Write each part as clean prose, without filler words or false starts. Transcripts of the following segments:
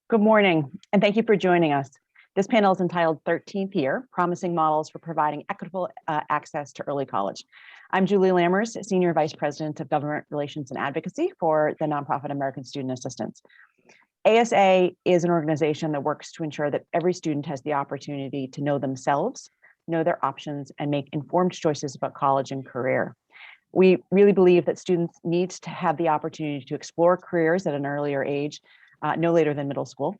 Good morning, and thank you for joining us. This panel is entitled 13th Year, Promising Models for Providing Equitable Access to Early College. I'm Julie Lammers, Senior Vice President of Government Relations and Advocacy for the nonprofit American Student Assistance. ASA is an organization that works to ensure that every student has the opportunity to know themselves, know their options, and make informed choices about college and career. We really believe that students need to have the opportunity to explore careers at an earlier age, no later than middle school,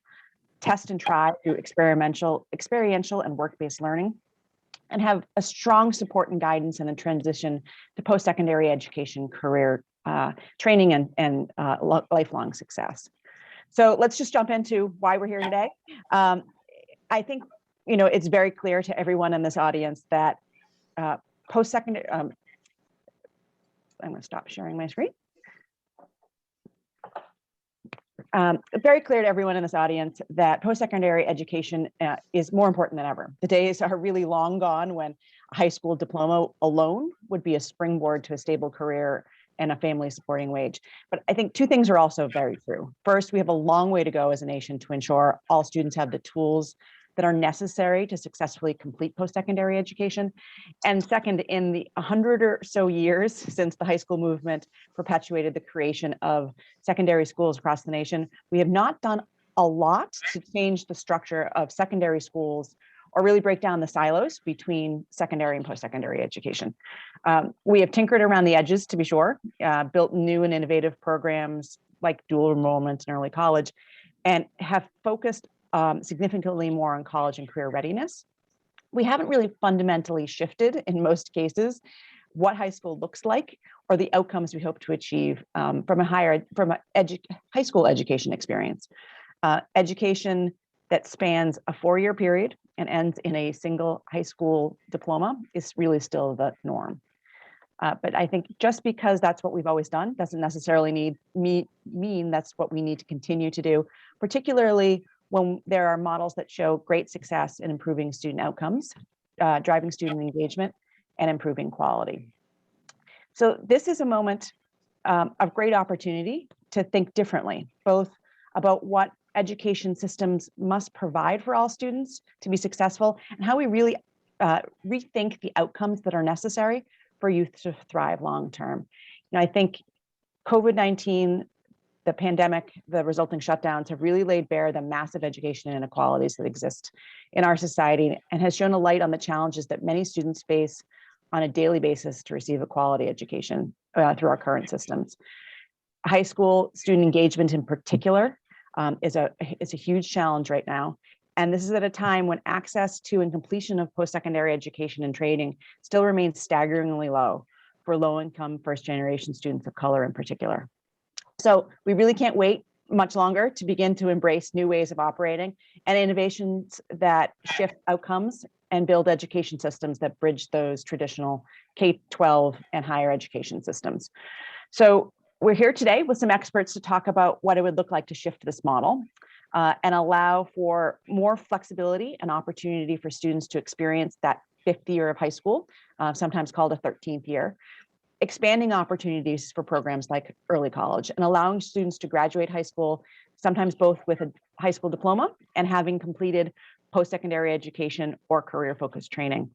test and try through experiential and work-based learning, and have a strong support and guidance in the transition to post-secondary education, career training, and lifelong success. So let's just jump into why we're here today. I think it's very clear to everyone in this audience that post-secondary, I'm going to stop sharing my screen. Very clear to everyone in this audience that post-secondary education is more important than ever. The days are really long gone when a high school diploma alone would be a springboard to a stable career and a family supporting wage. But I think two things are also very true. First, we have a long way to go as a nation to ensure all students have the tools that are necessary to successfully complete post-secondary education. And second, in the 100 or so years since the high school movement perpetuated the creation of secondary schools across the nation, we have not done a lot to change the structure of secondary schools or really break down the silos between secondary and post-secondary education. We have tinkered around the edges, to be sure, built new and innovative programs like dual enrollment in early college, and have focused significantly more on college and career readiness. We haven't really fundamentally shifted, in most cases, what high school looks like or the outcomes we hope to achieve from a high school education experience. Education that spans a 4-year period and ends in a single high school diploma is really still the norm. But I think just because that's what we've always done doesn't necessarily mean that's what we need to continue to do, particularly when there are models that show great success in improving student outcomes, driving student engagement, and improving quality. So this is a moment of great opportunity to think differently, both about what education systems must provide for all students to be successful, and how we really rethink the outcomes that are necessary for youth to thrive long-term. I think COVID-19, the pandemic, the resulting shutdowns have really laid bare the massive education inequalities that exist in our society and has shown a light on the challenges that many students face on a daily basis to receive a quality education through our current systems. High school student engagement in particular is a huge challenge right now. And this is at a time when access to and completion of post-secondary education and training still remains staggeringly low for low-income first-generation students of color in particular. So we really can't wait much longer to begin to embrace new ways of operating and innovations that shift outcomes and build education systems that bridge those traditional K-12 and higher education systems. So we're here today with some experts to talk about what it would look like to shift this model and allow for more flexibility and opportunity for students to experience that 5th year of high school, sometimes called a 13th year, expanding opportunities for programs like early college and allowing students to graduate high school, sometimes both with a high school diploma and having completed post-secondary education or career-focused training,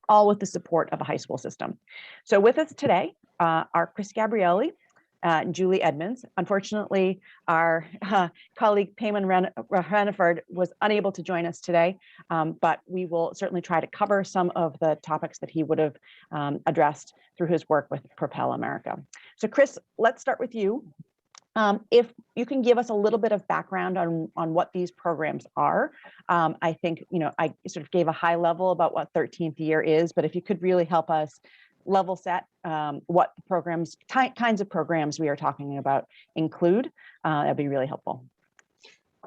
all with the support of a high school system. So with us today are Chris Gabrielli and Julie Edmonds. Unfortunately, our colleague Payman Reniford was unable to join us today, but we will certainly try to cover some of the topics that he would have addressed through his work with Propel America. So Chris, let's start with you. If you can give us a little bit of background on what these programs are. I think, I sort of gave a high level about what 13th year is, but if you could really help us level set what programs, kinds of programs we are talking about include, that'd be really helpful.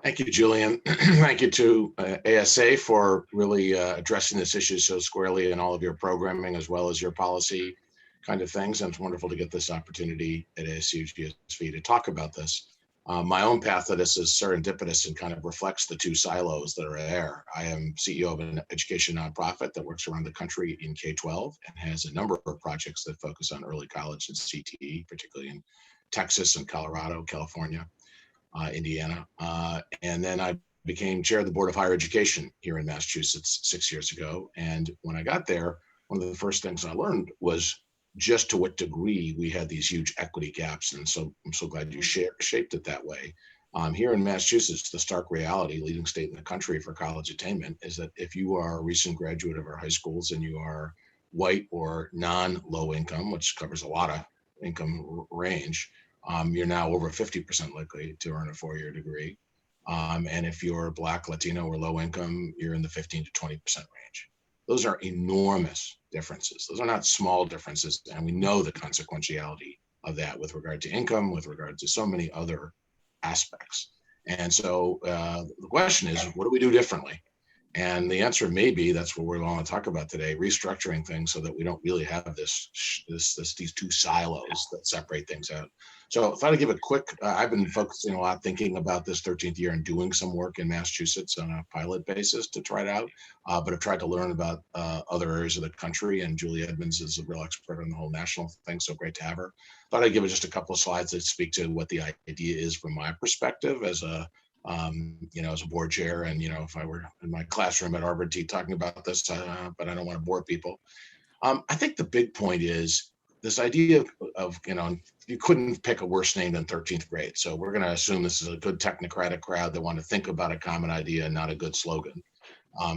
Thank you, Julian. Thank you to ASA for really addressing this issue so squarely in all of your programming as well as your policy kind of things. And it's wonderful to get this opportunity at ASU-GSV to talk about this. My own path to this is serendipitous and kind of reflects the two silos that are there. I am CEO of an education nonprofit that works around the country in K-12 and has a number of projects that focus on early college and CTE, particularly in Texas and Colorado, California. Indiana. And then I became chair of the Board of Higher Education here in Massachusetts 6 years ago. And when I got there, one of the first things I learned was just to what degree we had these huge equity gaps. And so I'm so glad you shaped it that way. Here in Massachusetts, the stark reality, leading state in the country for college attainment, is that if you are a recent graduate of our high schools and you are white or non-low income, which covers a lot of income range, you're now over 50% likely to earn a four-year degree. And if you're Black, Latino, or low income, you're in the 15 to 20% range. Those are enormous differences. Those are not small differences. And we know the consequentiality of that with regard to income, with regard to so many other aspects. And so the question is, what do we do differently? And the answer may be, that's what we're going to talk about today, restructuring things so that we don't really have these two silos that separate things out. So if I give a quick, I've been focusing a lot thinking about this 13th year and doing some work in Massachusetts on a pilot basis to try it out, but I've tried to learn about other areas of the country, and Julie Edmonds is a real expert on the whole national thing, so great to have her. Thought I'd give it just a couple of slides that speak to what the idea is from my perspective as a as a board chair, and if I were in my classroom at Harvard talking about this, but I don't want to bore people. I think the big point is this idea of you couldn't pick a worse name than 13th grade. So we're going to assume this is a good technocratic crowd that want to think about a common idea and not a good slogan.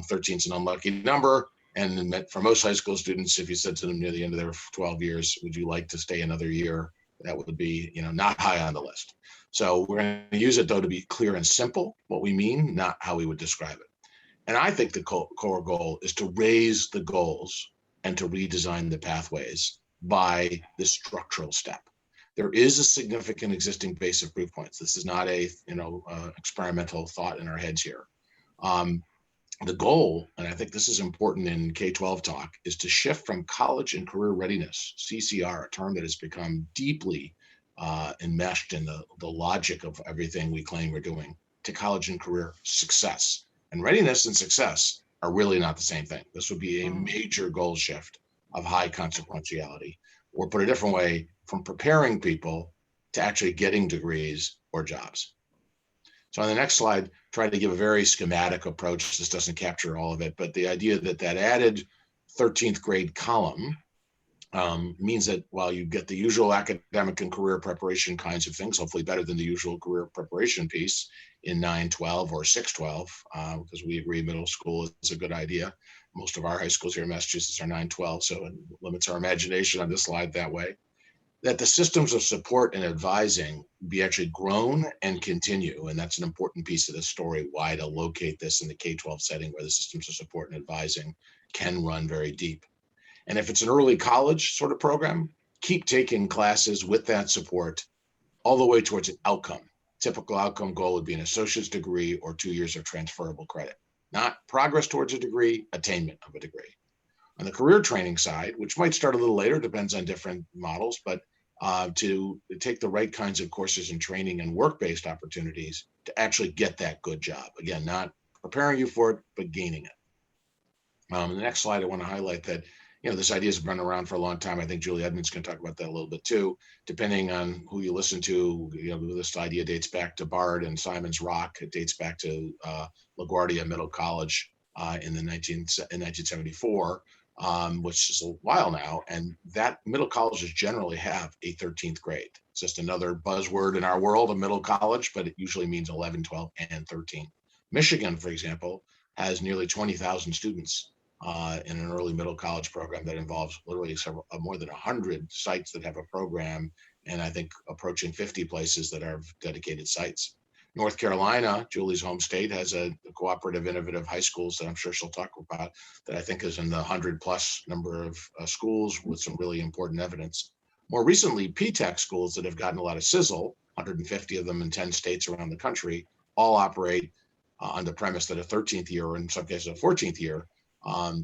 13 is an unlucky number. And for most high school students, if you said to them near the end of their 12 years, would you like to stay another year? That would be, not high on the list. So we're going to use it, though, to be clear and simple what we mean, not how we would describe it. And I think the core goal is to raise the goals and to redesign the pathways by this structural step. There is a significant existing base of proof points. This is not a experimental thought in our heads here. The goal, and I think this is important in K-12 talk, is to shift from college and career readiness, CCR, a term that has become deeply enmeshed in the logic of everything we claim we're doing, to college and career success. And readiness and success are really not the same thing. This would be a major goal shift of high consequentiality, or put a different way, from preparing people to actually getting degrees or jobs. So on the next slide, try to give a very schematic approach. This doesn't capture all of it, but the idea that added 13th grade column means that while you get the usual academic and career preparation kinds of things, hopefully better than the usual career preparation piece in 9-12 or 6-12, because we agree middle school is a good idea. Most of our high schools here in Massachusetts are 9-12, so it limits our imagination on this slide that way. That the systems of support and advising be actually grown and continue. And that's an important piece of the story, why to locate this in the K-12 setting where the systems of support and advising can run very deep. And if it's an early college sort of program, keep taking classes with that support all the way towards an outcome. Typical outcome goal would be an associate's degree or 2 years of transferable credit, not progress towards a degree, attainment of a degree. On the career training side, which might start a little later, depends on different models, but to take the right kinds of courses and training and work-based opportunities to actually get that good job. Again, not preparing you for it, but gaining it. The next slide, I want to highlight that this idea has been around for a long time. I think Julie Edmonds can talk about that a little bit too. Depending on who you listen to, this idea dates back to Bard and Simon's Rock. It dates back to LaGuardia Middle College in 1974. Which is a while now, and that middle colleges generally have a 13th grade. It's just another buzzword in our world of middle college, but it usually means 11, 12, and 13. Michigan, for example, has nearly 20,000 students in an early middle college program that involves literally more than 100 sites that have a program, and I think approaching 50 places that are dedicated sites. North Carolina, Julie's home state, has a cooperative, innovative high schools that I'm sure she'll talk about that I think is in the 100+ number of schools with some really important evidence. More recently, P-TECH schools that have gotten a lot of sizzle, 150 of them in 10 states around the country, all operate on the premise that a 13th year, or in some cases a 14th year,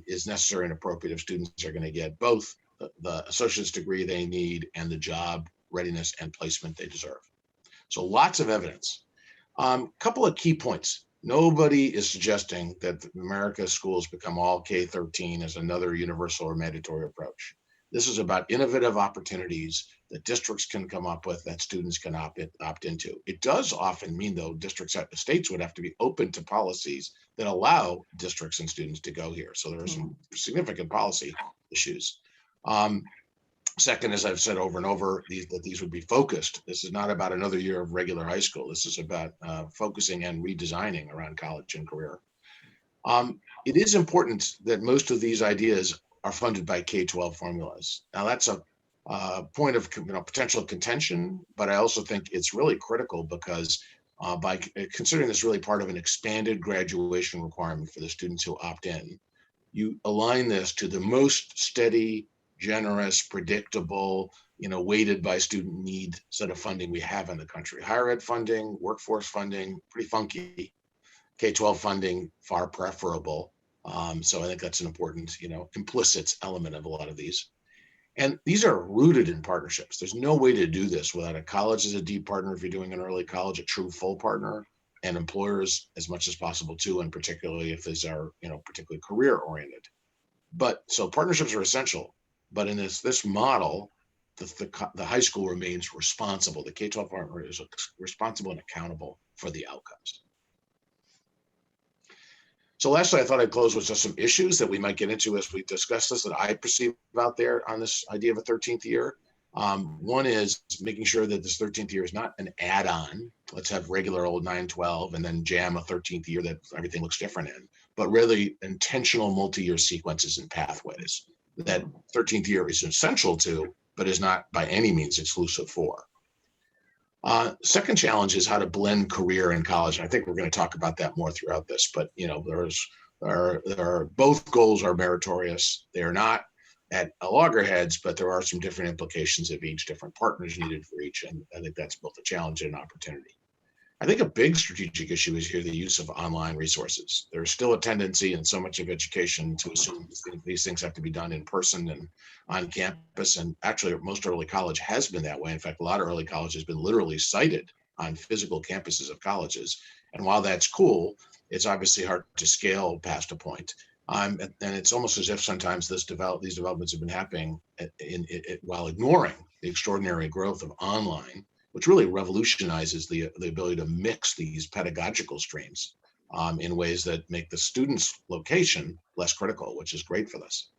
is necessary and appropriate if students are going to get both the associate's degree they need and the job readiness and placement they deserve. So lots of evidence. Couple of key points. Nobody is suggesting that America's schools become all K-13 as another universal or mandatory approach. This is about innovative opportunities that districts can come up with that students can opt into. It does often mean, though, states would have to be open to policies that allow districts and students to go here. So there are some significant policy issues. Second, as I've said over and over, these would be focused. This is not about another year of regular high school. This is about focusing and redesigning around college and career. It is important that most of these ideas are funded by K-12 formulas. Now, that's a point of potential contention, but I also think it's really critical because by considering this really part of an expanded graduation requirement for the students who opt in, you align this to the most steady, generous, predictable, weighted by student need set of funding we have in the country. Higher ed funding, workforce funding, pretty funky. K-12 funding, far preferable. So I think that's an important, implicit element of a lot of these. And these are rooted in partnerships. There's no way to do this without a college as a deep partner if you're doing an early college, a true full partner, and employers as much as possible too, and particularly if these are, particularly career oriented. But so partnerships are essential. But in this model, the high school remains responsible. The K-12 partner is responsible and accountable for the outcomes. So lastly, I thought I'd close with just some issues that we might get into as we discuss this that I perceive out there on this idea of a 13th year. One is making sure that this 13th year is not an add-on. Let's have regular old 9-12 and then jam a 13th year that everything looks different in, but really intentional multi-year sequences and pathways that 13th year is essential to, but is not by any means exclusive for. Second challenge is how to blend career and college. And I think we're going to talk about that more throughout this, but both goals are meritorious. They are not at loggerheads, but there are some different implications of each, different partners needed for each. And I think that's both a challenge and an opportunity. I think a big strategic issue is here the use of online resources. There's still a tendency in so much of education to assume these things have to be done in person and on campus. And actually, most early college has been that way. In fact, a lot of early college has been literally sited on physical campuses of colleges. And while that's cool, it's obviously hard to scale past a point. And it's almost as if sometimes these developments have been happening while ignoring the extraordinary growth of online, which really revolutionizes the ability to mix these pedagogical streams in ways that make the student's location less critical, which is great for this.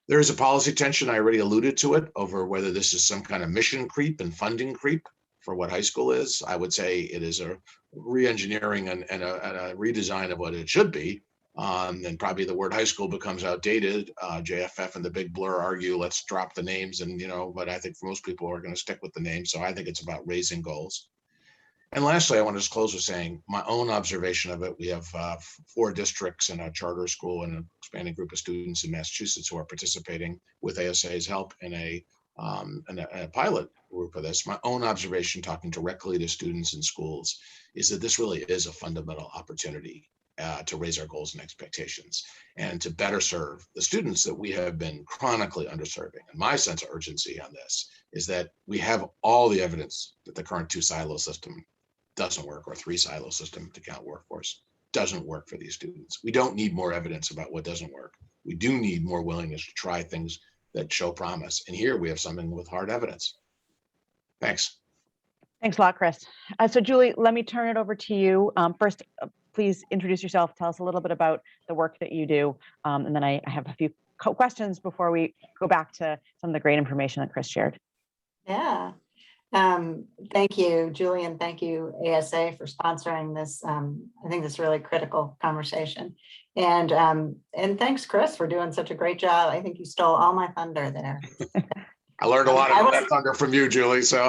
There is a policy tension, I already alluded to it, over whether this is some kind of mission creep and funding creep for what high school is. I would say it is a re-engineering and a redesign of what it should be. And probably the word high school becomes outdated. JFF and the Big Blur argue, let's drop the names, and but I think for most people are going to stick with the name. So I think it's about raising goals. And lastly, I want to just close with saying my own observation of it. We have 4 districts and a charter school and an expanding group of students in Massachusetts who are participating with ASA's help in a pilot group of this. My own observation, talking directly to students in schools, is that this really is a fundamental opportunity to raise our goals and expectations and to better serve the students that we have been chronically underserving. And my sense of urgency on this is that we have all the evidence that the current 2-silo system doesn't work, or 3-silo system to count workforce doesn't work for these students. We don't need more evidence about what doesn't work. We do need more willingness to try things that show promise. And here we have something with hard evidence. Thanks. Thanks a lot, Chris. So Julie, let me turn it over to you. First, please introduce yourself. Tell us a little bit about the work that you do. And then I have a few questions before we go back to some of the great information that Chris shared. Yeah. Thank you, Julian. Thank you, ASA, for sponsoring this. I think this is really critical conversation. And thanks, Chris, for doing such a great job. I think you stole all my thunder there. I learned a lot about that thunder from you, Julie. So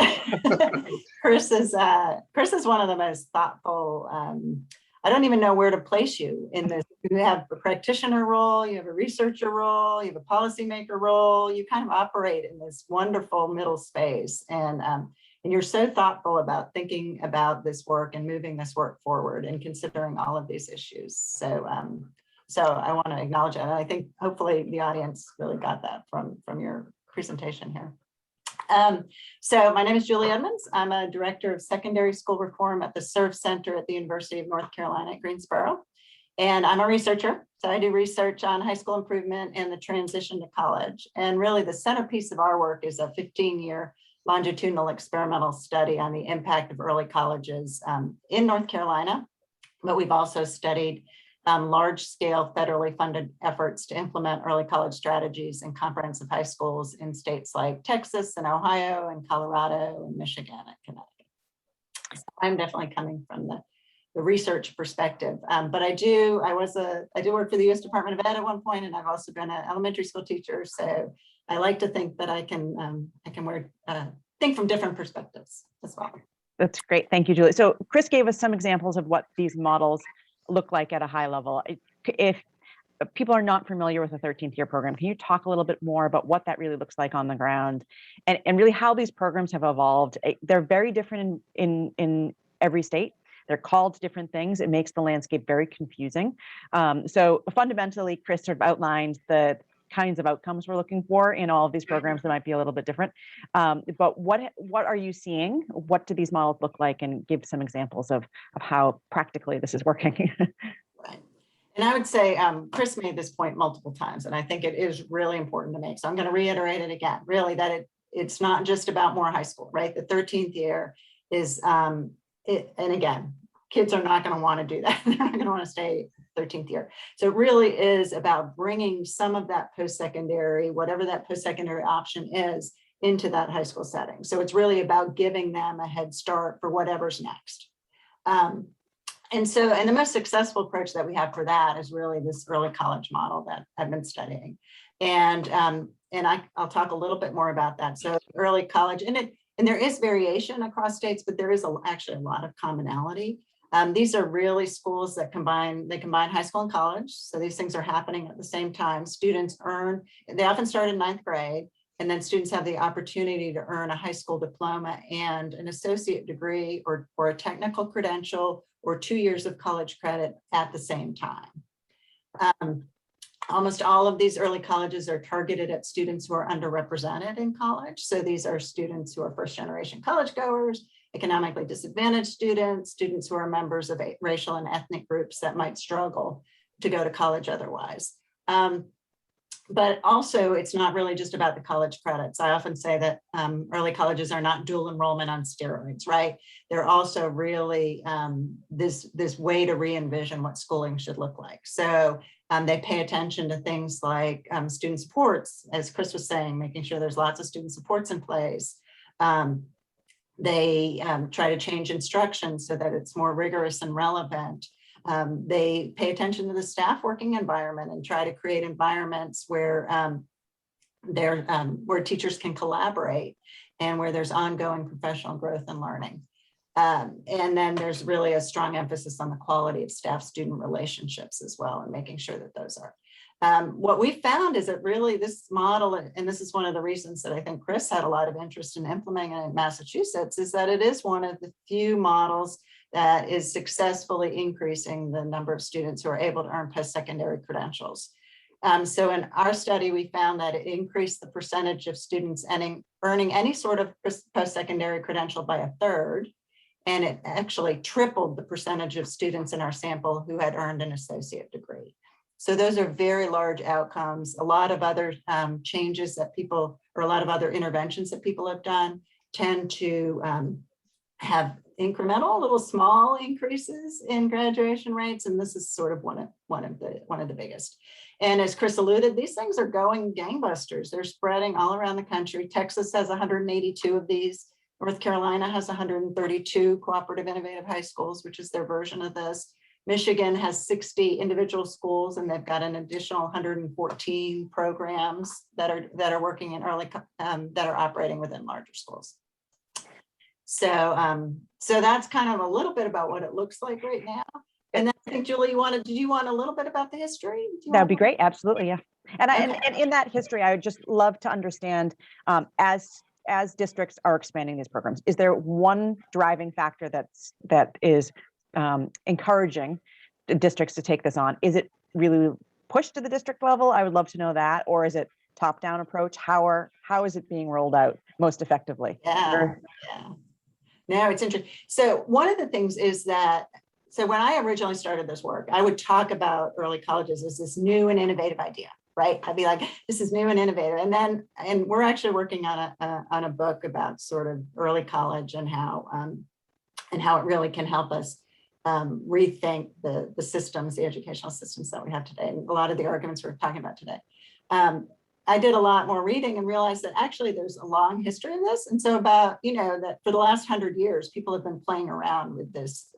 Chris is one of the most thoughtful. I don't even know where to place you in this. You have a practitioner role, you have a researcher role, you have a policymaker role. You kind of operate in this wonderful middle space, and you're so thoughtful about thinking about this work and moving this work forward and considering all of these issues. So I want to acknowledge that. And I think hopefully the audience really got that from your presentation here. So my name is Julie Edmonds. I'm a director of secondary school reform at the SERV Center at the University of North Carolina at Greensboro. And I'm a researcher, so I do research on high school improvement and the transition to college. And really the centerpiece of our work is a 15-year longitudinal experimental study on the impact of early colleges in North Carolina. But we've also studied large-scale federally funded efforts to implement early college strategies in comprehensive high schools in states like Texas and Ohio and Colorado and Michigan and Connecticut. So I'm definitely coming from the research perspective, but I do work for the U.S. Department of Ed at one point, and I've also been an elementary school teacher. So I like to think that I can think from different perspectives as well. That's great. Thank you, Julie. So Chris gave us some examples of what these models look like at a high level. If people are not familiar with the 13th year program, can you talk a little bit more about what that really looks like on the ground and really how these programs have evolved? They're very different in every state. They're called different things. It makes the landscape very confusing. So fundamentally, Chris sort of outlined the kinds of outcomes we're looking for in all of these programs that might be a little bit different. But what are you seeing? What do these models look like? And give some examples of how practically this is working. Right. And I would say Chris made this point multiple times, and I think it is really important to make. So I'm going to reiterate it again, really, that it's not just about more high school, right? The 13th year is, and again, kids are not going to want to do that. They're not going to want to stay 13th year. So it really is about bringing some of that post-secondary, whatever that post-secondary option is, into that high school setting. So it's really about giving them a head start for whatever's next. And the most successful approach that we have for that is really this early college model that I've been studying. And I'll talk a little bit more about that. So early college, and there is variation across states, but there is actually a lot of commonality. These are really schools that combine high school and college. So these things are happening at the same time. Students they often start in 9th grade, and then students have the opportunity to earn a high school diploma and an associate degree or a technical credential or 2 years of college credit at the same time. Almost all of these early colleges are targeted at students who are underrepresented in college. So these are students who are first generation college goers, economically disadvantaged students, students who are members of racial and ethnic groups that might struggle to go to college otherwise. But also, it's not really just about the college credits. I often say that early colleges are not dual enrollment on steroids, right? They're also really this way to re-envision what schooling should look like. So they pay attention to things like student supports, as Chris was saying, making sure there's lots of student supports in place. They try to change instruction so that it's more rigorous and relevant. They pay attention to the staff working environment and try to create environments where where teachers can collaborate and where there's ongoing professional growth and learning. And then there's really a strong emphasis on the quality of staff-student relationships as well, and making sure that those are. What we found is that really this model, and this is one of the reasons that I think Chris had a lot of interest in implementing it in Massachusetts, is that it is one of the few models that is successfully increasing the number of students who are able to earn post-secondary credentials. So in our study, we found that it increased the percentage of students earning any sort of post-secondary credential by 1/3, and it actually tripled the percentage of students in our sample who had earned an associate degree. So those are very large outcomes. A lot of other changes that people, or a lot of other interventions that people have done tend to have incremental, little small increases in graduation rates, and this is sort of one of the biggest. And as Chris alluded, these things are going gangbusters. They're spreading all around the country. Texas has 182 of these. North Carolina has 132 cooperative innovative high schools, which is their version of this. Michigan has 60 individual schools, and they've got an additional 114 programs that are working in early that are operating within larger schools. So that's kind of a little bit about what it looks like right now. And then I think, Julie, did you want a little bit about the history? That would be great. Absolutely, yeah. And and in that history, I would just love to understand as districts are expanding these programs, is there one driving factor that is encouraging the districts to take this on? Is it really pushed to the district level? I would love to know that. Or is it top-down approach? How is it being rolled out most effectively? Yeah. No, it's interesting. So one of the things is that so when I originally started this work, I would talk about early colleges as this new and innovative idea, right? I'd be like, this is new and innovative. And we're actually working on a book about sort of early college and how it really can help us rethink the systems, the educational systems that we have today. And a lot of the arguments we're talking about today. I did a lot more reading and realized that actually there's a long history of this. And so about, that for the last 100 years, people have been playing around with this,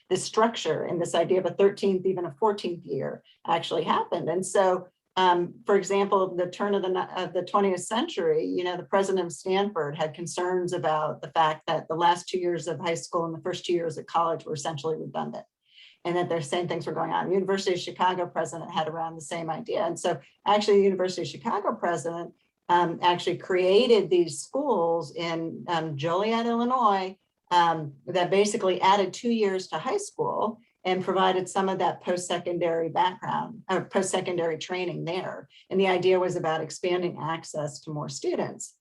this structure, and this idea of a 13th, even a 14th year actually happened. And so, for example, the turn of the 20th century, the president of Stanford had concerns about the fact that the last 2 years of high school and the first 2 years of college were essentially redundant, and that the same things were going on. The University of Chicago president had around the same idea. And so actually the University of Chicago president actually created these schools in Joliet, Illinois, that basically added 2 years to high school and provided some of that post-secondary background, or post-secondary training there. And the idea was about expanding access to more students.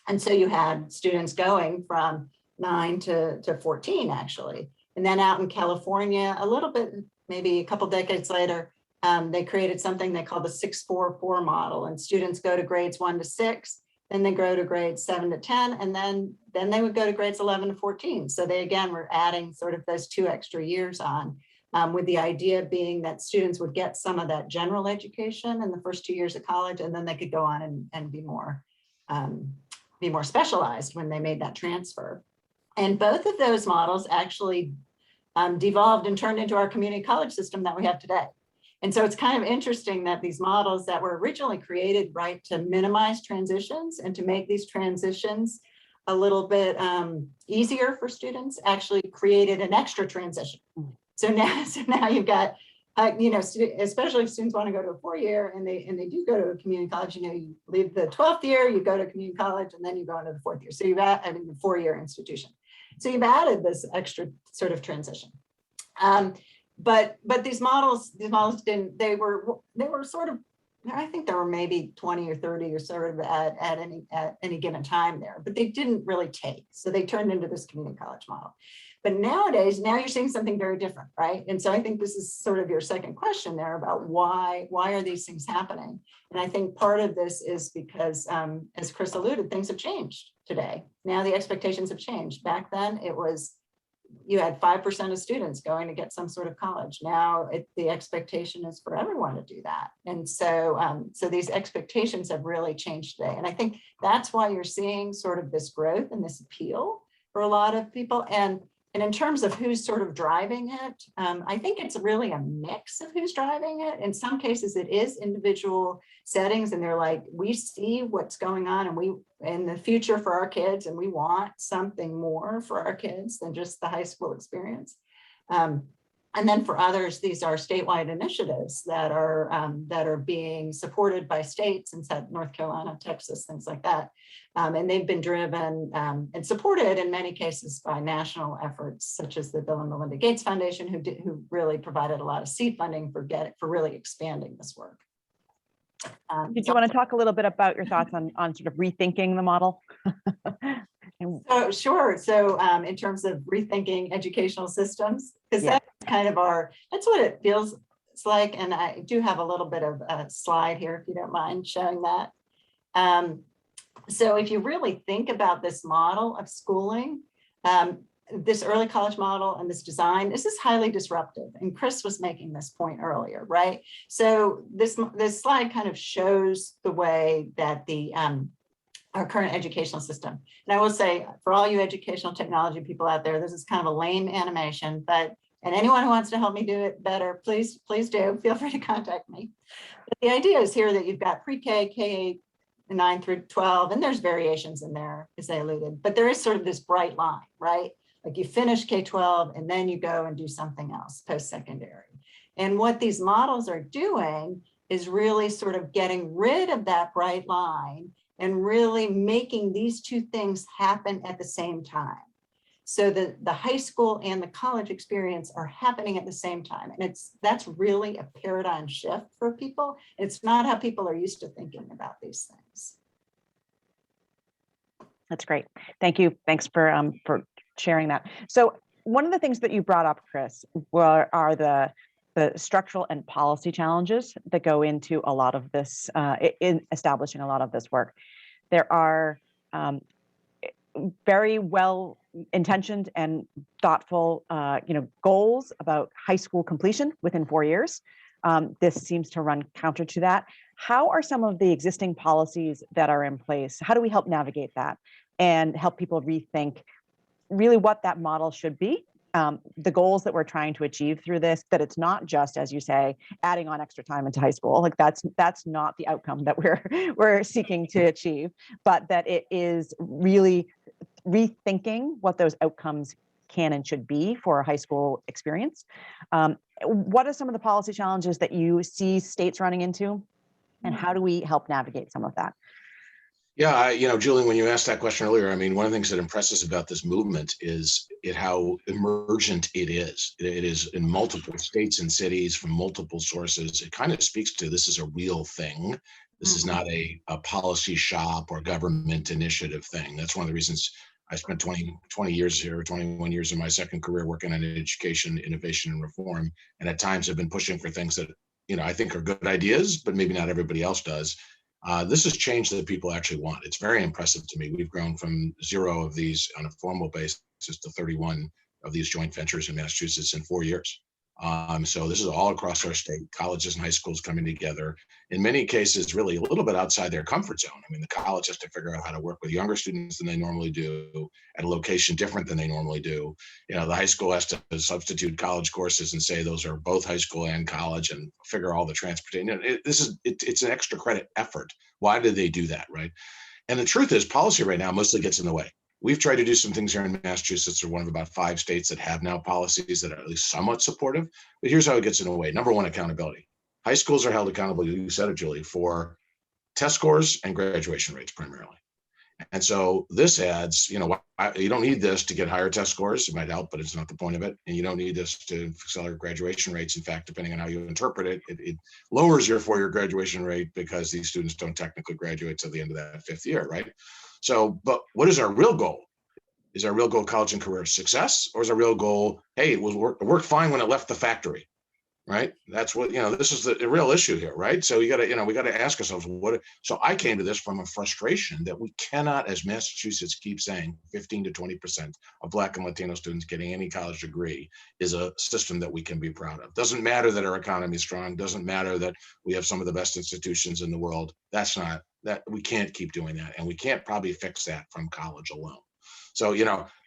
And so you had students going from 9 to 14, actually. And then out in California, a little bit, maybe a couple decades later, they created something they call the 6-4-4 model. And students go to grades 1 to 6, then they go to grades 7 to 10, and then they would go to grades 11 to 14. So they, again, were adding sort of those 2 extra years on, with the idea being that students would get some of that general education in the first 2 years of college, and then they could go on and be more specialized when they made that transfer. And both of those models actually devolved and turned into our community college system that we have today. And so it's kind of interesting that these models that were originally created, right, to minimize transitions and to make these transitions a little bit easier for students, actually created an extra transition. So now you've got, especially if students want to go to a 4-year and they do go to a community college, you leave the 12th year, you go to community college, and then you go into the 4th year. So you've got, the 4-year institution. So you've added this extra sort of transition. But these models didn't, they were sort of, I think there were maybe 20 or 30 or sort of at any given time there, but they didn't really take. So they turned into this community college model. But nowadays, now you're seeing something very different, right? And so I think this is sort of your second question there about why are these things happening? And I think part of this is because, as Chris alluded, things have changed today. Now the expectations have changed. Back then, it was, you had 5% of students going to get some sort of college. Now the expectation is for everyone to do that. And so, so these expectations have really changed today. And I think that's why you're seeing sort of this growth and this appeal for a lot of people. And in terms of who's sort of driving it, I think it's really a mix of who's driving it. In some cases, it is individual settings, and they're like, we see what's going on, and we in the future for our kids, and we want something more for our kids than just the high school experience. And then for others, these are statewide initiatives that are being supported by states in North Carolina, Texas, things like that. And they've been driven and supported in many cases by national efforts, such as the Bill and Melinda Gates Foundation, who really provided a lot of seed funding for really expanding this work. Did you want to talk a little bit about your thoughts on sort of rethinking the model? So sure. So in terms of rethinking educational systems, because that's kind of that's what it feels like. And I do have a little bit of a slide here, if you don't mind showing that. So if you really think about this model of schooling, this early college model and this design, this is highly disruptive. And Chris was making this point earlier, right? So this slide kind of shows the way that our current educational system. And I will say, for all you educational technology people out there, this is kind of a lame animation, and anyone who wants to help me do it better, please do, feel free to contact me. But the idea is here that you've got pre-K, K-8, 9 through 12, and there's variations in there, as I alluded, but there is sort of this bright line, right? Like you finish K-12 and then you go and do something else, post-secondary. And what these models are doing is really sort of getting rid of that bright line and really making these two things happen at the same time. So the high school and the college experience are happening at the same time. And that's really a paradigm shift for people. It's not how people are used to thinking about these things. That's great. Thank you. Thanks for sharing that. So one of the things that you brought up, Chris, are the structural and policy challenges that go into a lot of this, in establishing a lot of this work. There are very well intentioned and thoughtful, goals about high school completion within 4 years. This seems to run counter to that. How are some of the existing policies that are in place? How do we help navigate that and help people rethink really what that model should be? The goals that we're trying to achieve through this, that it's not just, as you say, adding on extra time into high school. Like that's not the outcome that we're seeking to achieve, but that it is really rethinking what those outcomes can and should be for a high school experience. What are some of the policy challenges that you see states running into, and how do we help navigate some of that? Yeah, Julian, when you asked that question earlier, I mean, one of the things that impresses about this movement is how emergent it is. It is in multiple states and cities from multiple sources. It kind of speaks to this is a real thing. This is not a policy shop or government initiative thing. That's one of the reasons I spent 20 years here, 21 years in my second career working on education, innovation, and reform. And at times I've been pushing for things that, I think are good ideas, but maybe not everybody else does. This is change that people actually want. It's very impressive to me. We've grown from 0 of these on a formal basis to 31 of these joint ventures in Massachusetts in 4 years. So this is all across our state, colleges and high schools coming together, in many cases, really a little bit outside their comfort zone. I mean, the college has to figure out how to work with younger students than they normally do at a location different than they normally do. The high school has to substitute college courses and say those are both high school and college and figure all the transportation. It's an extra credit effort. Why do they do that, right? And the truth is, policy right now mostly gets in the way. We've tried to do some things here in Massachusetts. We're one of about 5 states that have now policies that are at least somewhat supportive. But here's how it gets in the way. Number one, accountability. High schools are held accountable, you said it, Julie, for test scores and graduation rates primarily. And so this adds, you don't need this to get higher test scores. It might help, but it's not the point of it. And you don't need this to accelerate graduation rates. In fact, depending on how you interpret it, it lowers your 4-year graduation rate because these students don't technically graduate till the end of that 5th year, right? So, but what is our real goal? Is our real goal college and career success? Or is our real goal, hey, it worked fine when it left the factory, right? That's what, this is the real issue here, right? So we got to ask ourselves so I came to this from a frustration that we cannot, as Massachusetts keeps saying, 15 to 20% of Black and Latino students getting any college degree is a system that we can be proud of. Doesn't matter that our economy is strong. Doesn't matter that we have some of the best institutions in the world. That we can't keep doing that. And we can't probably fix that from college alone. So,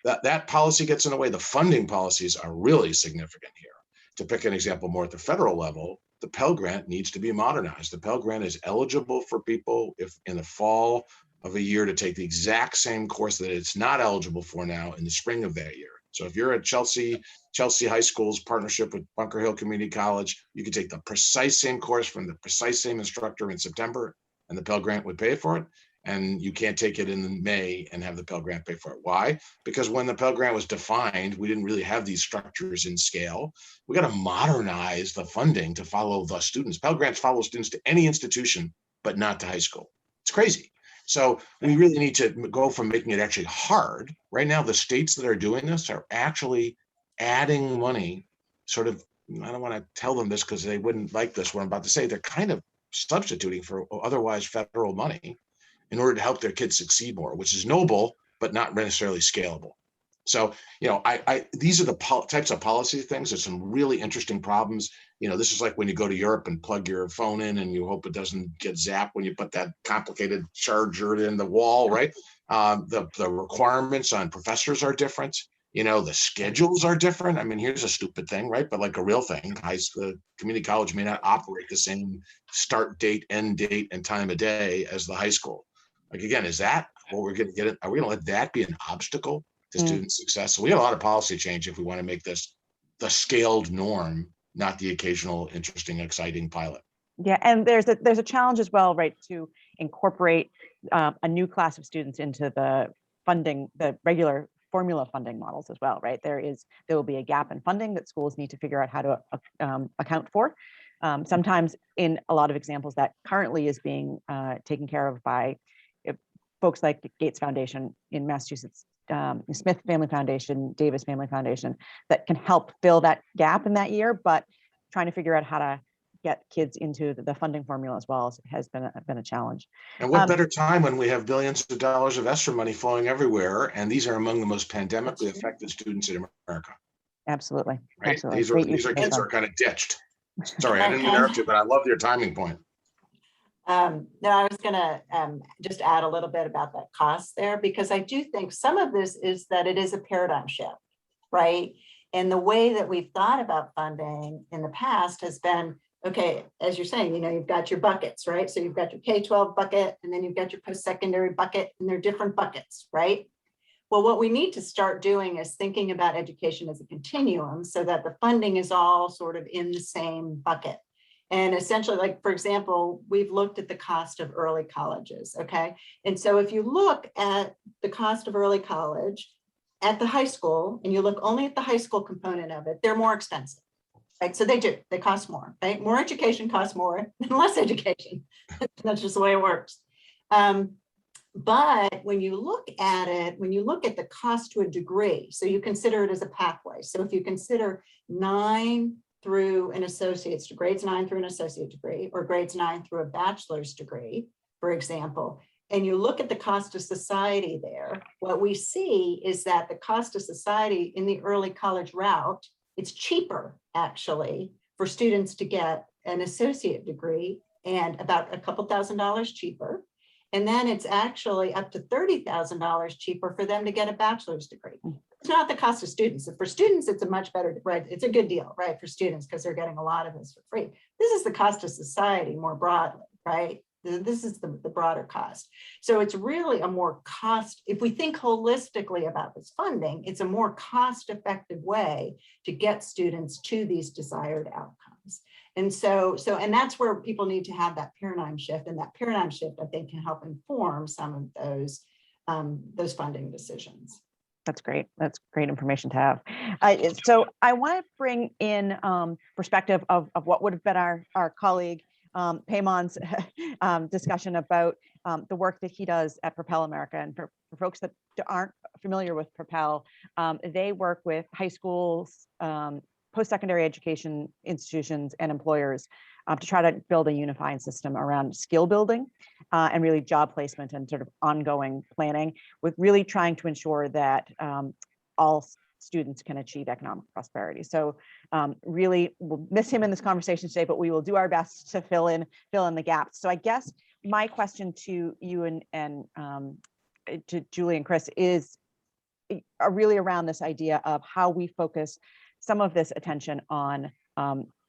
that policy gets in the way. The funding policies are really significant here. To pick an example more at the federal level, the Pell Grant needs to be modernized. The Pell Grant is eligible for people if in the fall of a year to take the exact same course that it's not eligible for now in the spring of that year. So if you're at Chelsea High School's partnership with Bunker Hill Community College, you could take the precise same course from the precise same instructor in September, and the Pell Grant would pay for it. And you can't take it in May and have the Pell Grant pay for it. Why? Because when the Pell Grant was defined, we didn't really have these structures in scale. We got to modernize the funding to follow the students. Pell Grants follow students to any institution, but not to high school. It's crazy. So we really need to go from making it actually hard. Right now, the states that are doing this are actually adding money, sort of, I don't want to tell them this because they wouldn't like this, what I'm about to say. They're kind of substituting for otherwise federal money in order to help their kids succeed more, which is noble, but not necessarily scalable. So, these are the types of policy things. There's some really interesting problems. This is like when you go to Europe and plug your phone in and you hope it doesn't get zapped when you put that complicated charger in the wall, right? The requirements on professors are different. The schedules are different. I mean, here's a stupid thing, right? But like a real thing, community college may not operate the same start date, end date, and time of day as the high school. Like, again, is that what we're going to get? Are we going to let that be an obstacle to student success? So we got a lot of policy change if we want to make this the scaled norm, not the occasional interesting, exciting pilot. Yeah, and there's a challenge as well, right, to incorporate a new class of students into the funding, the regular formula funding models as well, right? There will be a gap in funding that schools need to figure out how to account for. Sometimes in a lot of examples that currently is being taken care of by folks like the Gates Foundation in Massachusetts, Smith Family Foundation, Davis Family Foundation, that can help fill that gap in that year, but trying to figure out how to get kids into the funding formula as well has been a challenge. And what better time when we have billions of dollars of ESSER money flowing everywhere, and these are among the most pandemically affected students in America. Absolutely. Right? Absolutely. These are kids who are kind of ditched. Sorry, I didn't mean to interrupt you, but I love your timing point. No, I was going to just add a little bit about that cost there, because I do think some of this is that it is a paradigm shift, right? And the way that we've thought about funding in the past has been, okay, as you're saying, you know, you've got your buckets, right? So you've got your K-12 bucket, and then you've got your post-secondary bucket, and they're different buckets, right? Well, what we need to start doing is thinking about education as a continuum so that the funding is all sort of in the same bucket. And essentially, like, for example, we've looked at the cost of early colleges, okay? And so if you look at the cost of early college at the high school, and you look only at the high school component of it, they're more expensive, right? So they cost more, right? More education costs more than less education. That's just the way it works. But when you look at it, when you look at the cost to a degree, so you consider it as a pathway. So if you consider 9 through an associate's degree, grades 9 through an associate degree, or grades 9 through a bachelor's degree, for example, and you look at the cost of society there, what we see is that the cost of society in the early college route, it's cheaper actually for students to get an associate degree, and about a couple $1,000s cheaper. And then it's actually up to $30,000 cheaper for them to get a bachelor's degree. It's not the cost of students. For students, it's a much better, right? It's a good deal, right? For students, because they're getting a lot of this for free. This is the cost of society more broadly, right? This is the broader cost. So it's really a more cost, if we think holistically about this funding, it's a more cost-effective way to get students to these desired outcomes. And and that's where people need to have that paradigm shift, and that paradigm shift, I think, can help inform some of those funding decisions. That's great. That's great information to have. So I want to bring in perspective of what would have been our colleague Paymon's discussion about the work that he does at Propel America. And for folks that aren't familiar with Propel, they work with high schools, post-secondary education institutions, and employers to try to build a unifying system around skill building and really job placement and sort of ongoing planning, with really trying to ensure that all students can achieve economic prosperity. So really we'll miss him in this conversation today, but we will do our best to fill in the gaps. So I guess my question to you and to Julie and Chris is really around this idea of how we focus some of this attention on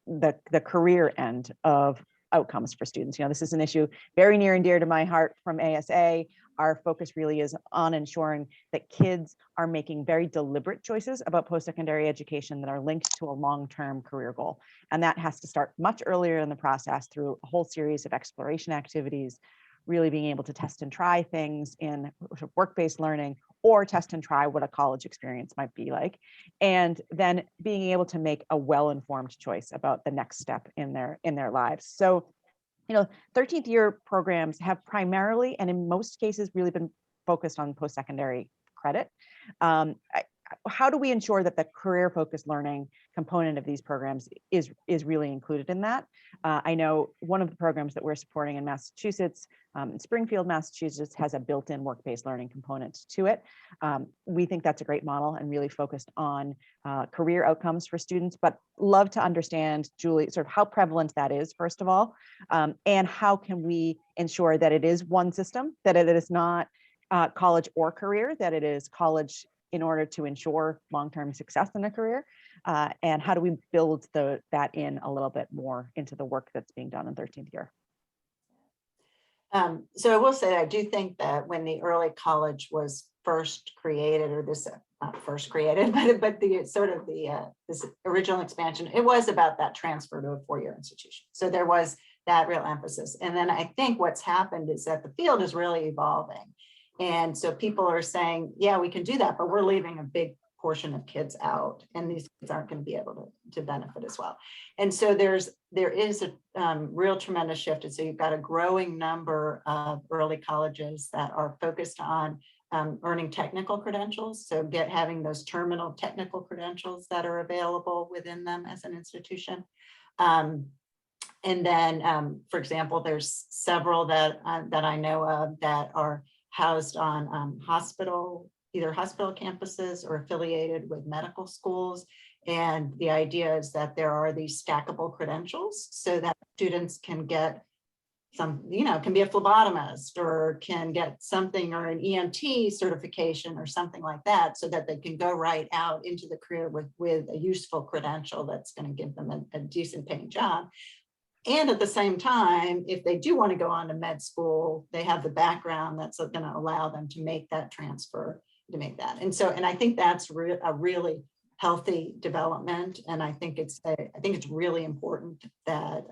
the career end of outcomes for students. You know, this is an issue very near and dear to my heart from ASA. Our focus really is on ensuring that kids are making very deliberate choices about post-secondary education that are linked to a long-term career goal. And that has to start much earlier in the process through a whole series of exploration activities, really being able to test and try things in work-based learning, or test and try what a college experience might be like, and then being able to make a well-informed choice about the next step in their lives. So, you know, 13th year programs have primarily, and in most cases, really been focused on post-secondary credit. How do we ensure that the career-focused learning component of these programs is really included in that? I know one of the programs that we're supporting in Massachusetts, in Springfield, Massachusetts, has a built-in work-based learning component to it. We think that's a great model and really focused on career outcomes for students, but love to understand, Julie, sort of how prevalent that is, first of all, and how can we ensure that it is one system, that it is not college or career, that it is college in order to ensure long-term success in a career, and how do we build that in a little bit more into the work that's being done in 13th year? So I will say, I do think that when the early college was first created, or this not first created, but the sort of this original expansion, it was about that transfer to a four-year institution. So there was that real emphasis. And then I think what's happened is that the field is really evolving. And so people are saying, yeah, we can do that, but we're leaving a big portion of kids out, and these kids aren't going to be able to benefit as well. And so there is a real tremendous shift. And so you've got a growing number of early colleges that are focused on earning technical credentials. So having those terminal technical credentials that are available within them as an institution. And then, for example, there's several that I know of that are housed on either hospital campuses or affiliated with medical schools. And the idea is that there are these stackable credentials so that students can get some, can be a phlebotomist or can get something, or an EMT certification or something like that, so that they can go right out into the career with a useful credential that's going to give them a decent paying job. And at the same time, if they do want to go on to med school, they have the background that's going to allow them to make that transfer, to make that. And I think that's a really healthy development. And I think it's really important that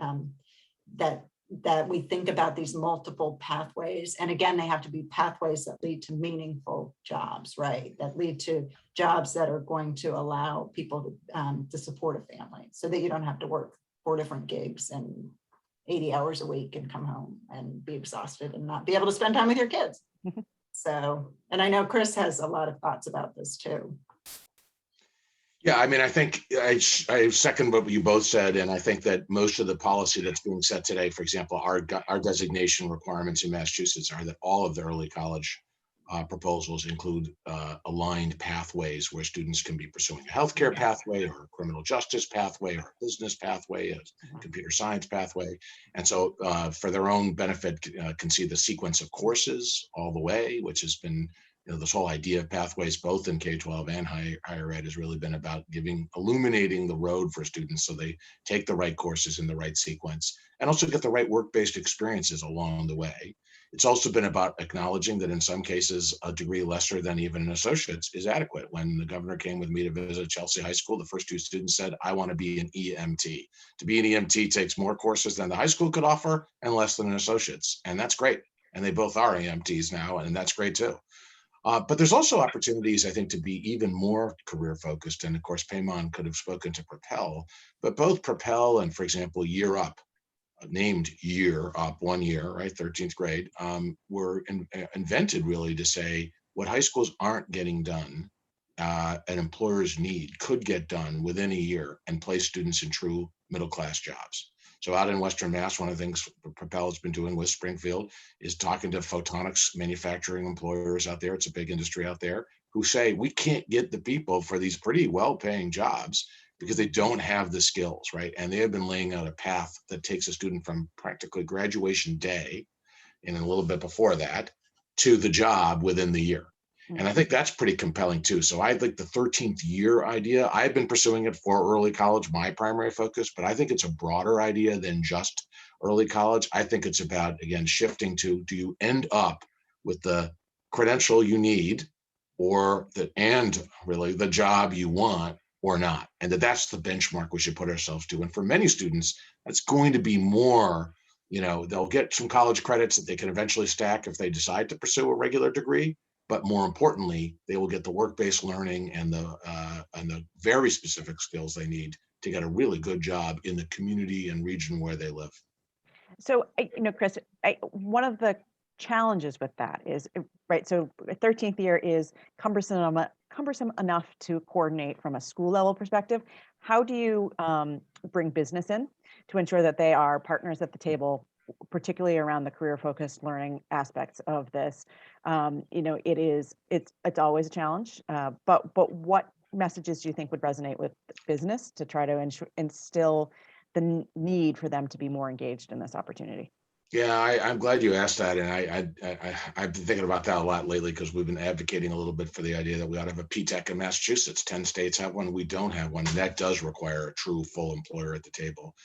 that we think about these multiple pathways. And again, they have to be pathways that lead to meaningful jobs, right? That lead to jobs that are going to allow people to support a family, so that you don't have to work 4 different gigs and 80 hours a week and come home and be exhausted and not be able to spend time with your kids. So, and I know Chris has a lot of thoughts about this too. Yeah, I mean, I think I second what you both said, and I think that most of the policy that's being set today, for example, our designation requirements in Massachusetts are that all of the early college proposals include aligned pathways where students can be pursuing a healthcare pathway or a criminal justice pathway or a business pathway, a computer science pathway. And so for their own benefit, can see the sequence of courses all the way, which has been, this whole idea of pathways, both in K-12 and higher ed, has really been about illuminating the road for students so they take the right courses in the right sequence and also get the right work-based experiences along the way. It's also been about acknowledging that in some cases, a degree lesser than even an associate's is adequate. When the governor came with me to visit Chelsea High School, the first 2 students said, I want to be an EMT. To be an EMT takes more courses than the high school could offer and less than an associate's. And that's great. And they both are EMTs now, and that's great too. But there's also opportunities, I think, to be even more career focused. And of course, Payman could have spoken to Propel, but both Propel and, for example, Year Up, named Year Up, 1 year, right, 13th grade, were invented really to say what high schools aren't getting done and employers need could get done within a year and place students in true middle class jobs. So out in Western Mass, one of the things Propel has been doing with Springfield is talking to photonics manufacturing employers out there. It's a big industry out there who say, we can't get the people for these pretty well-paying jobs because they don't have the skills, right? And they have been laying out a path that takes a student from practically graduation day and a little bit before that to the job within the year. And I think that's pretty compelling too. So I think the 13th year idea, I've been pursuing it for early college, my primary focus, but I think it's a broader idea than just early college. I think it's about, again, shifting to, do you end up with the credential you need or really the job you want or not? And that's the benchmark we should put ourselves to. And for many students, that's going to be more, they'll get some college credits that they can eventually stack if they decide to pursue a regular degree. But more importantly, they will get the work-based learning and the very specific skills they need to get a really good job in the community and region where they live. So, Chris, one of the challenges with that is, right, so 13th year is cumbersome enough to coordinate from a school level perspective. How do you bring business in to ensure that they are partners at the table, particularly around the career focused learning aspects of this? It's always a challenge, but what messages do you think would resonate with business to try to instill the need for them to be more engaged in this opportunity? Yeah, I'm glad you asked that. And I've been thinking about that a lot lately because we've been advocating a little bit for the idea that we ought to have a PTEC in Massachusetts. 10 states have one, we don't have one. And that does require a true full employer at the table.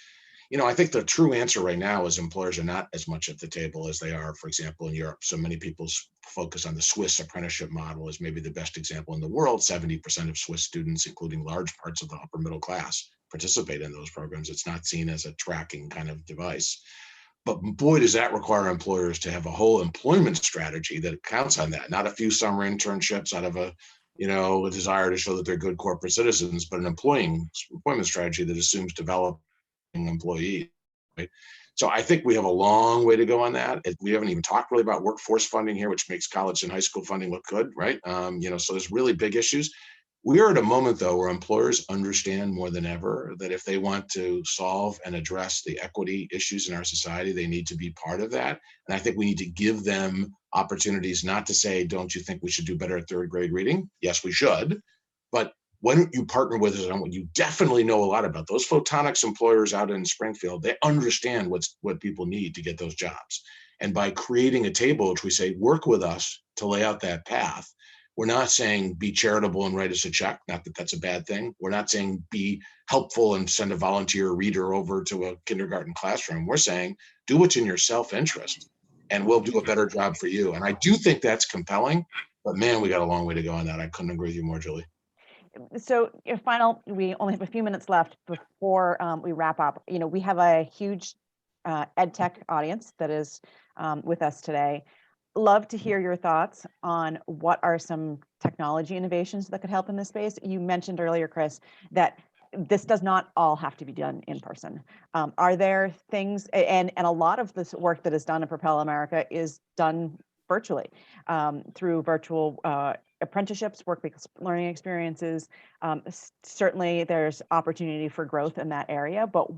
I think the true answer right now is employers are not as much at the table as they are, for example, in Europe. So many people focus on the Swiss apprenticeship model as maybe the best example in the world. 70% of Swiss students, including large parts of the upper middle class, participate in those programs. It's not seen as a tracking kind of device. But boy, does that require employers to have a whole employment strategy that counts on that, not a few summer internships out of a a desire to show that they're good corporate citizens, but an employment strategy that assumes developing employees. Right? So I think we have a long way to go on that. We haven't even talked really about workforce funding here, which makes college and high school funding look good, right? So there's really big issues. We are at a moment, though, where employers understand more than ever that if they want to solve and address the equity issues in our society, they need to be part of that. And I think we need to give them opportunities, not to say, don't you think we should do better at third grade reading? Yes, we should. But why don't you partner with us on what you definitely know a lot about? Those photonics employers out in Springfield, they understand what people need to get those jobs. And by creating a table, which we say, work with us to lay out that path, we're not saying be charitable and write us a check. Not that that's a bad thing. We're not saying be helpful and send a volunteer reader over to a kindergarten classroom. We're saying do what's in your self-interest and we'll do a better job for you. And I do think that's compelling, but man, we got a long way to go on that. I couldn't agree with you more, Julie. So we only have a few minutes left before we wrap up. We have a huge ed tech audience that is with us today. Love to hear your thoughts on what are some technology innovations that could help in this space. You mentioned earlier, Chris, that this does not all have to be done in person. Are there things, and a lot of this work that is done in Propel America is done virtually through virtual apprenticeships, work-based learning experiences. Certainly there's opportunity for growth in that area, but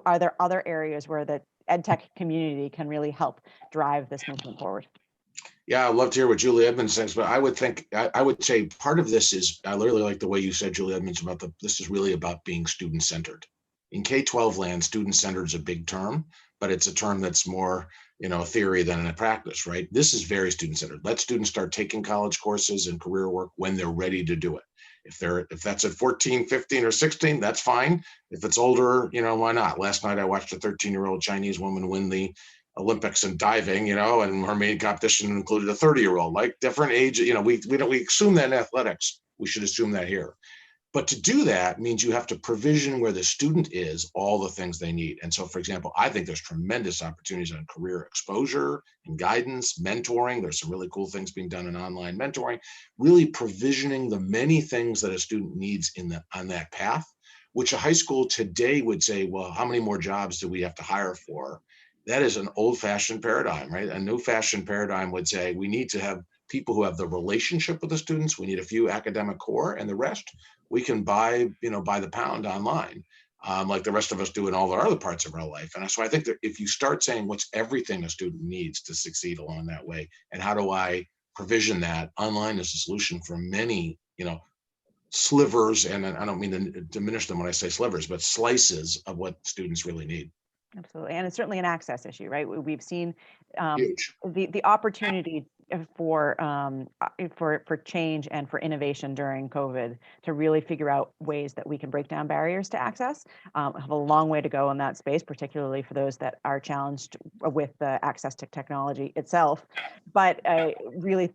are there other areas where the ed tech community can really help drive this movement forward? Yeah, I'd love to hear what Julie Edmonds thinks, but I would say part of this is, I really like the way you said, Julie Edmonds, about this is really about being student-centered. In K-12 land, student-centered is a big term, but it's a term that's more, theory than a practice, right? This is very student-centered. Let students start taking college courses and career work when they're ready to do it. If that's at 14, 15, or 16, that's fine. If it's older, why not? Last night I watched a 13-year-old Chinese woman win the Olympics in diving, and her main competition included a 30-year-old, like different age. We assume that in athletics. We should assume that here. But to do that means you have to provision where the student is all the things they need. And so, for example, I think there's tremendous opportunities on career exposure and guidance, mentoring. There's some really cool things being done in online mentoring, really provisioning the many things that a student needs on that path, which a high school today would say, well, how many more jobs do we have to hire for? That is an old-fashioned paradigm, right? A new-fashioned paradigm would say we need to have people who have the relationship with the students. We need a few academic core, and the rest we can buy the pound online, like the rest of us do in all our other parts of our life. And so I think that if you start saying what's everything a student needs to succeed along that way, and how do I provision that, online is a solution for many, slivers, and I don't mean to diminish them when I say slivers, but slices of what students really need. Absolutely, and it's certainly an access issue, right? We've seen Huge. the opportunity for change and for innovation during COVID to really figure out ways that we can break down barriers to access. Have a long way to go in that space, particularly for those that are challenged with the access to technology itself, but really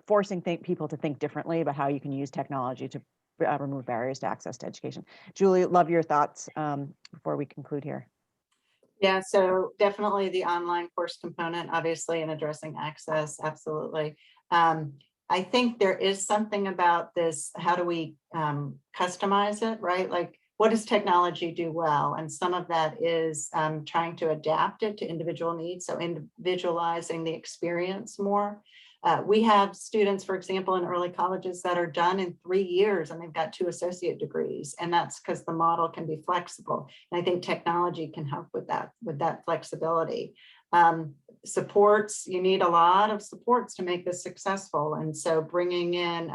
forcing people to think differently about how you can use technology to remove barriers to access to education. Julie, love your thoughts before we conclude here. Yeah, so definitely the online course component, obviously, in addressing access, absolutely. I think there is something about this, how do we customize it, right? Like, what does technology do well? And some of that is trying to adapt it to individual needs, so individualizing the experience more. We have students, for example, in early colleges that are done in 3 years and they've got 2 associate degrees. And that's because the model can be flexible. And I think technology can help with that flexibility. Supports, you need a lot of supports to make this successful. And so bringing in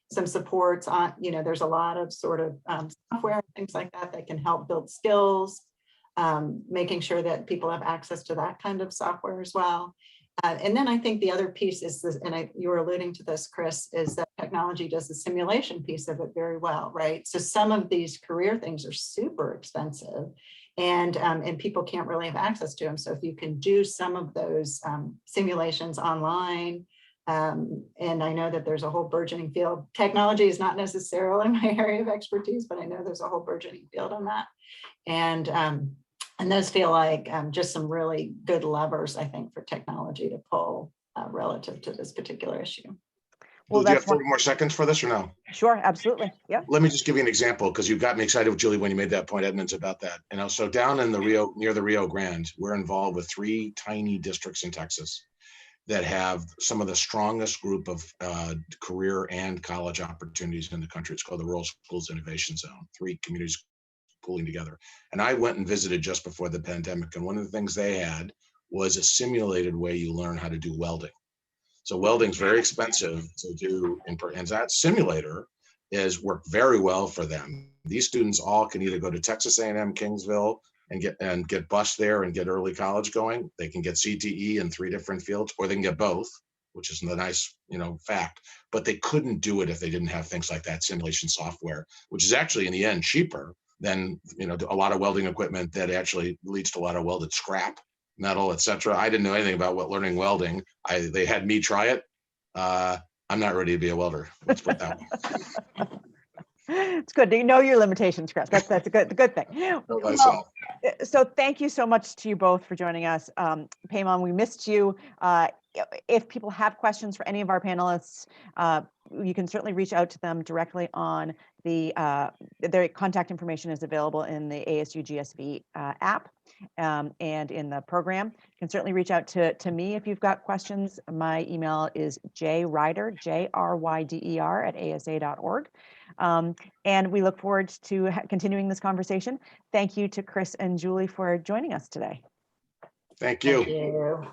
some supports on, there's a lot of sort of software, things like that can help build skills, making sure that people have access to that kind of software as well. And then I think the other piece is this, and you were alluding to this, Chris, is that technology does the simulation piece of it very well, right? So some of these career things are super expensive, and people can't really have access to them. So if you can do some of those simulations online, and I know that there's a whole burgeoning field. Technology is not necessarily my area of expertise, but I know there's a whole burgeoning field on that. And those feel like just some really good levers, I think, for technology to pull relative to this particular issue. Well, Do you have that's one. 30 more seconds for this or no? Sure, absolutely. Yeah. Let me just give you an example because you got me excited, Julie, when you made that point, Edmonds, about that. So down in the near the Rio Grande, we're involved with 3 tiny districts in Texas that have some of the strongest group of career and college opportunities in the country. It's called the Rural Schools Innovation Zone, 3 communities pooling together. And I went and visited just before the pandemic. And one of the things they had was a simulated way you learn how to do welding. So welding's very expensive to do, and that simulator is worked very well for them. These students all can either go to Texas A&M Kingsville and get bused there and get early college going. They can get CTE in 3 different fields, or they can get both, which is the nice, fact. But they couldn't do it if they didn't have things like that simulation software, which is actually in the end cheaper than a lot of welding equipment that actually leads to a lot of welded scrap metal, etc. I didn't know anything about learning welding. They had me try it. I'm not ready to be a welder. Let's put it that way. It's good to know your limitations, Chris. That's a good thing. Well, so thank you so much to you both for joining us. Payman, we missed you. If people have questions for any of our panelists, you can certainly reach out to them directly on their contact information is available in the ASU GSV app and in the program. You can certainly reach out to me if you've got questions. My email is jryder, JRYDER @asa.org. And we look forward to continuing this conversation. Thank you to Chris and Julie for joining us today. Thank you. Thank you.